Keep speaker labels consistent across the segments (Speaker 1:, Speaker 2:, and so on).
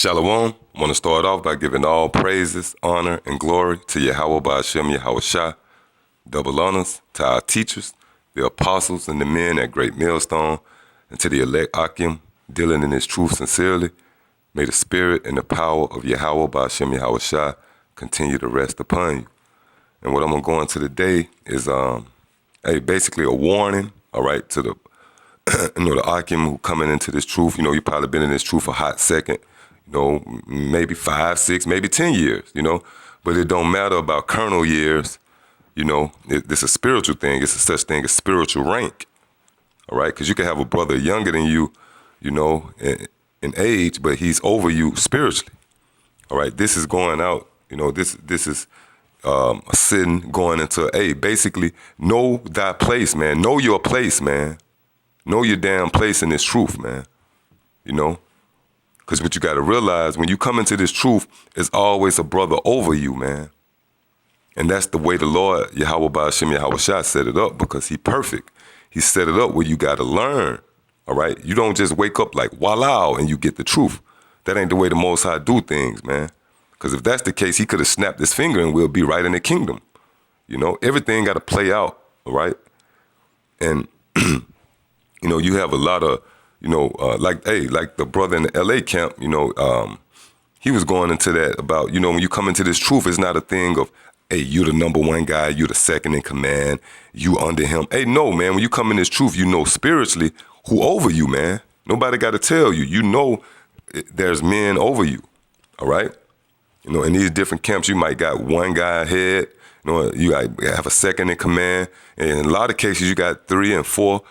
Speaker 1: Shalom. I want to start off by giving all praises, honor, and glory to Yahweh Ba'Ashem Yahweh Shai. Double honors to our teachers, the apostles and the men at Great Millstone, and to the elect Akim, dealing in his truth sincerely. May the spirit and the power of Yahweh Ba'Ashem Yahweh Shai continue to rest upon you. And what I'm going to go into today is basically a warning, all right, to the the Akim who coming into this truth. You probably been in this truth a hot second, maybe 5, 6, maybe 10 years, but it don't matter about carnal years. It's a spiritual thing. It's a such thing as spiritual rank, all right? Because you can have a brother younger than you, in age, but he's over you spiritually, all right? This is going out, this is a sin going into, basically know thy place, man. Know your place, man. Know your damn place in this truth, man. Because what you got to realize, when you come into this truth, it's always a brother over you, man. And that's the way the Lord, Yahweh Ba'Ashem Yahweh Shai, set it up, because he perfect. He set it up where you got to learn, all right? You don't just wake up like, voila, and you get the truth. That ain't the way the Most High do things, man. Because if that's the case, he could have snapped his finger and we'll be right in the kingdom. Everything got to play out, all right? And, you have a lot of, like the brother in the LA camp, he was going into that about, when you come into this truth, it's not a thing of, you the number one guy, you the second in command, you under him. No, man, when you come in this truth, spiritually who over you, man. Nobody got to tell you. There's men over you, all right? In these different camps, you might got one guy ahead, you have a second in command, and in a lot of cases, you got 3 and 4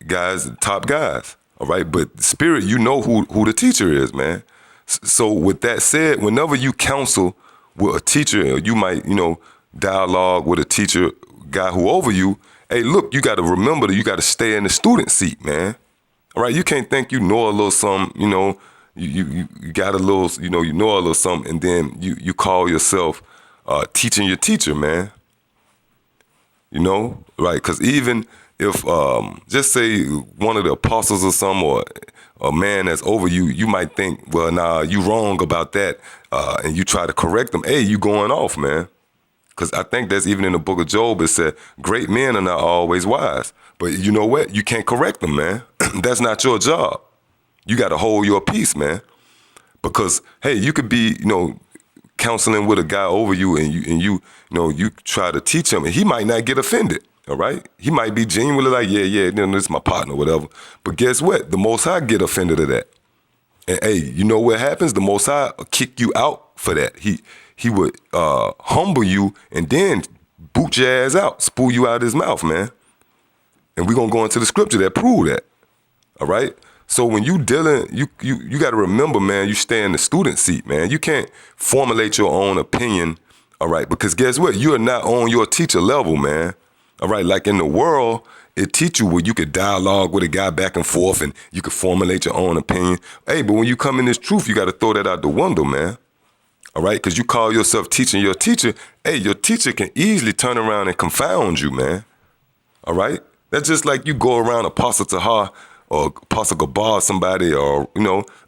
Speaker 1: guys, top guys, all right? But spirit, who the teacher is, man. So with that said, whenever you counsel with a teacher, you might, dialogue with a teacher, guy who over you, look, you got to remember that you got to stay in the student seat, man. All right, you can't think you know a little something, you got a little, you know a little something, and then you call yourself teaching your teacher, man. Right? Because even if, just say one of the apostles or something, or a man that's over you, you might think, well, nah, you wrong about that, and you try to correct them. You going off, man. Because I think that's even in the book of Job, it said, great men are not always wise. But you know what? You can't correct them, man. That's not your job. You got to hold your peace, man. Because, you could be, counseling with a guy over you, and you try to teach him, and he might not get offended. All right? He might be genuinely like, yeah, this is my partner, whatever. But guess what? The Most High get offended of that. And you know what happens? The Most High will kick you out for that. He would humble you and then boot your ass out, spool you out of his mouth, man. And we're going to go into the scripture that prove that. All right? So when you dealing, you got to remember, man, you stay in the student seat, man. You can't formulate your own opinion, all right? Because guess what? You are not on your teacher level, man. All right, like in the world, it teach you where you could dialogue with a guy back and forth and you could formulate your own opinion. But when you come in this truth, you got to throw that out the window, man. All right, because you call yourself teaching your teacher. Your teacher can easily turn around and confound you, man. All right? That's just like you go around Apostle Tahar or Apostle Gabar, somebody, or,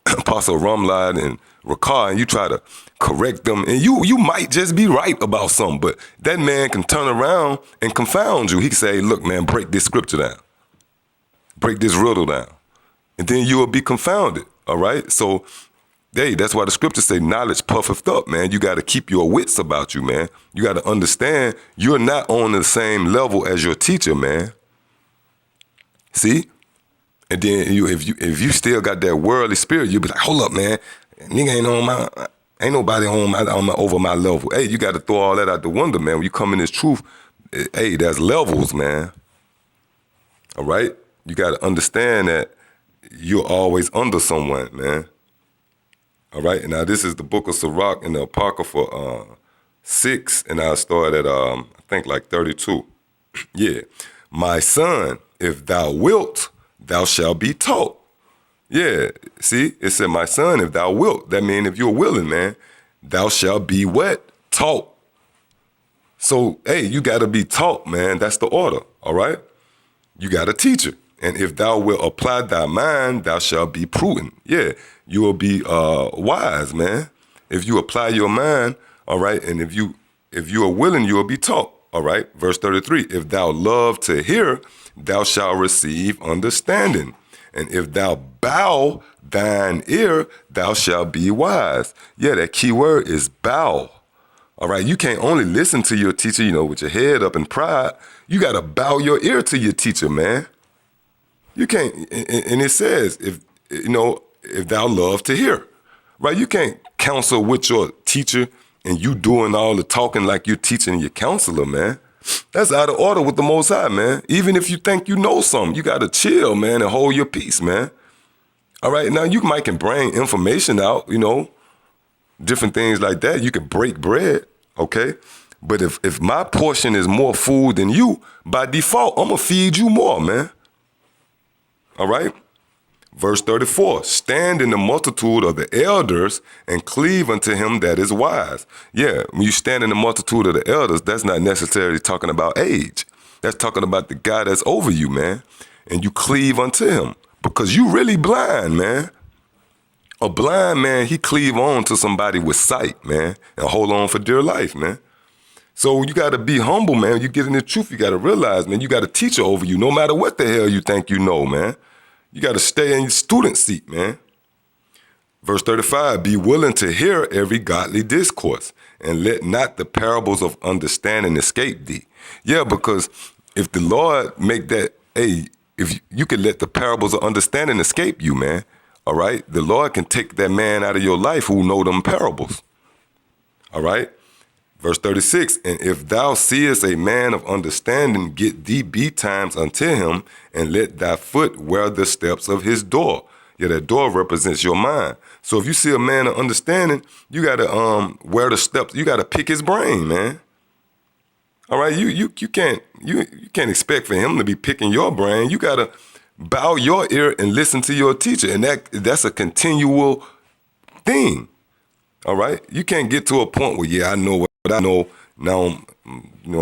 Speaker 1: Apostle Ramlad and Rakar, and you try to correct them, and you might just be right about something, but that man can turn around and confound you. He can say, look, man, break this scripture down. Break this riddle down. And then you will be confounded, all right? So, that's why the scriptures say knowledge puffeth up, man. You got to keep your wits about you, man. You got to understand you're not on the same level as your teacher, man. See? And then if you still got that worldly spirit, you'll be like, hold up, man. Nigga ain't nobody over my level. You got to throw all that out the window, man. When you come in this truth, there's levels, man. All right? You got to understand that you're always under someone, man. All right? And now this is the book of Sirach in the Apocrypha 6, and I'll start at, I think, like 32. Yeah. My son, if thou wilt, thou shalt be taught. Yeah, see, it said, my son, if thou wilt. That means if you're willing, man, thou shalt be what? Taught. So, you got to be taught, man. That's the order, all right? You got a teacher. And if thou wilt apply thy mind, thou shalt be prudent. Yeah, you will be wise, man. If you apply your mind, all right, and if you are willing, you will be taught. All right, verse 33, if thou love to hear, thou shalt receive understanding. And if thou bow thine ear, thou shalt be wise. Yeah, that key word is bow. All right, you can't only listen to your teacher, with your head up in pride. You got to bow your ear to your teacher, man. You can't, and it says, if thou love to hear, right? You can't counsel with your teacher and you doing all the talking like you're teaching your counselor, man. That's out of order with the Most High, man. Even if you think you know something, you got to chill, man, and hold your peace, man. All right, now you might can bring information out, different things like that. You can break bread, okay? But if my portion is more food than you, by default, I'm going to feed you more, man. All right? Verse 34, stand in the multitude of the elders and cleave unto him that is wise. Yeah, when you stand in the multitude of the elders, that's not necessarily talking about age. That's talking about the guy that's over you, man. And you cleave unto him because you really blind, man. A blind man, he cleave on to somebody with sight, man, and hold on for dear life, man. So you got to be humble, man. You get in the truth, you got to realize, man, you got a teacher over you no matter what the hell you think you know, man. You got to stay in your student seat, man. Verse 35, be willing to hear every godly discourse and let not the parables of understanding escape thee. Yeah, because if the Lord make that, if you can let the parables of understanding escape you, man, all right, the Lord can take that man out of your life who know them parables. All right. Verse 36, and if thou seest a man of understanding, get thee betimes unto him, and let thy foot wear the steps of his door. Yeah, that door represents your mind. So if you see a man of understanding, you got to wear the steps. You got to pick his brain, man. All right, you can't expect for him to be picking your brain. You got to bow your ear and listen to your teacher, and that's a continual thing. All right, you can't get to a point where I know what I know now.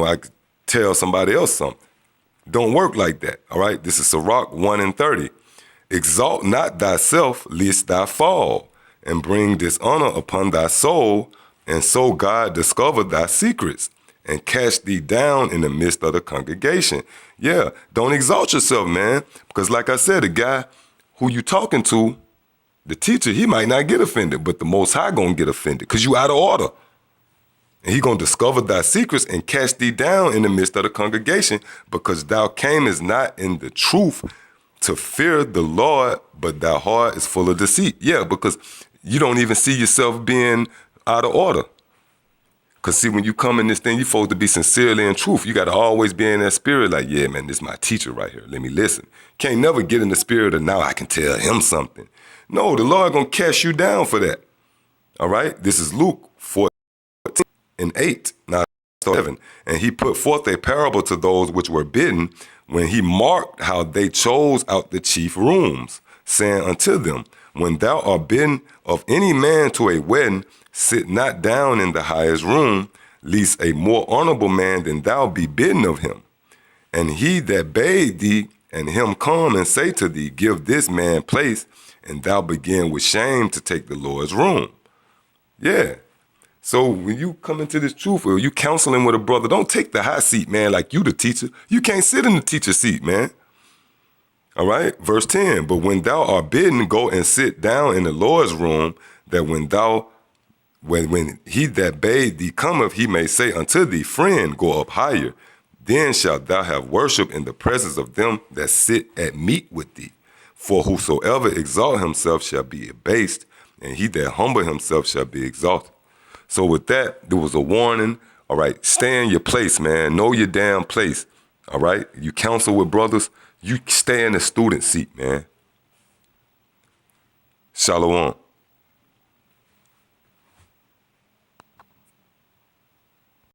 Speaker 1: I tell somebody else something. Don't work like that. All right, this is Sirach 1:30. Exalt not thyself, lest thou fall, and bring dishonor upon thy soul, and so God discover thy secrets, and cast thee down in the midst of the congregation. Yeah, don't exalt yourself, man, because like I said, the guy who you talking to, the teacher, he might not get offended, but the Most High gonna get offended because you out of order. And he gonna discover thy secrets and cast thee down in the midst of the congregation because thou camest not in the truth to fear the Lord, but thy heart is full of deceit. Yeah, because you don't even see yourself being out of order. Because see, when you come in this thing, you're supposed to be sincerely in truth. You got to always be in that spirit like, yeah, man, this is my teacher right here. Let me listen. Can't never get in the spirit of now I can tell him something. No, the Lord going to cast you down for that. All right? This is Luke 14:8, not 7. And he put forth a parable to those which were bidden when he marked how they chose out the chief rooms, saying unto them, when thou art bidden of any man to a wedding, sit not down in the highest room, lest a more honorable man than thou be bidden of him. And he that bade thee and him come and say to thee, give this man place, and thou begin with shame to take the Lord's room. Yeah. So when you come into this truth or you counseling with a brother, don't take the high seat, man, like you the teacher. You can't sit in the teacher seat, man. All right, verse 10, but when thou art bidden, go and sit down in the Lord's room, that when he that bade thee cometh, he may say unto thee, friend, go up higher. Then shalt thou have worship in the presence of them that sit at meat with thee. For whosoever exalt himself shall be abased, and he that humble himself shall be exalted. So with that, there was a warning. All right, stay in your place, man. Know your damn place. All right, you counsel with brothers, you stay in the student seat, man. Shalom.